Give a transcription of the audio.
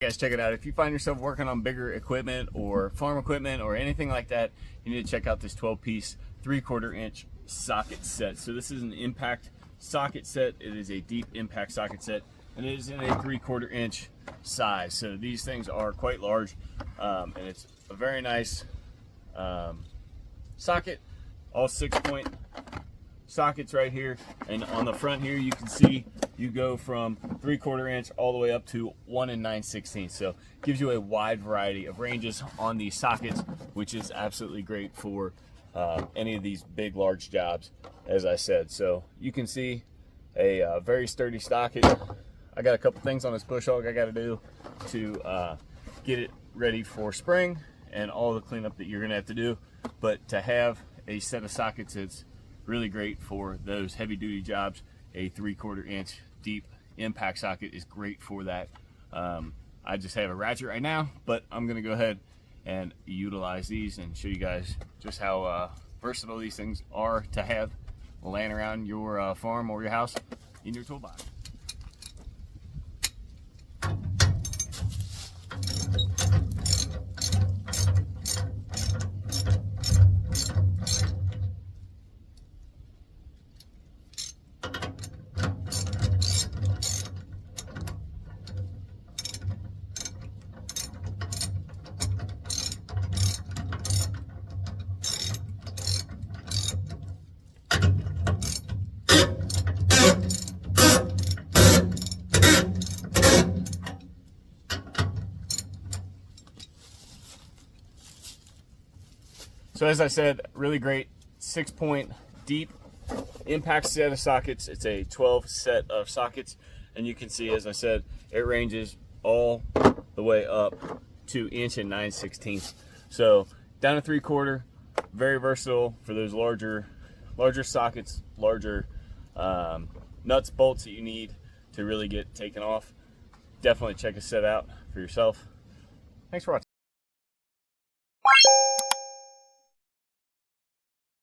Guys, check it out. If you find yourself working on bigger equipment or farm equipment or anything like that, you need to check out this 12-piece 3/4 inch socket set. So this is an impact socket set. It is a deep impact socket set, and it is in a 3/4 inch size. So these things are quite large, and it's a very nice socket. All 6-point sockets right here, and on the front here you can see you go from 3/4 inch all the way up to 1 9/16. So gives you a wide variety of ranges on these sockets, which is absolutely great for any of these big large jobs, as I said. So you can see a very sturdy socket. I got a couple things on this bush hog I got to do to get it ready for spring and all the cleanup that you're gonna have to do, but to have a set of sockets, it's really great for those heavy duty jobs. A 3/4 inch deep impact socket is great for that. I just have a ratchet right now, but I'm gonna go ahead and utilize these and show you guys just how versatile these things are to have laying around your farm or your house in your toolbox. So as I said, really great 6-point deep impact set of sockets. It's a 12 set of sockets, and you can see, as I said, it ranges all the way up to 1 9/16. So down to 3/4, very versatile for those larger sockets, larger nuts, bolts that you need to really get taken off. Definitely check a set out for yourself. Thanks for watching.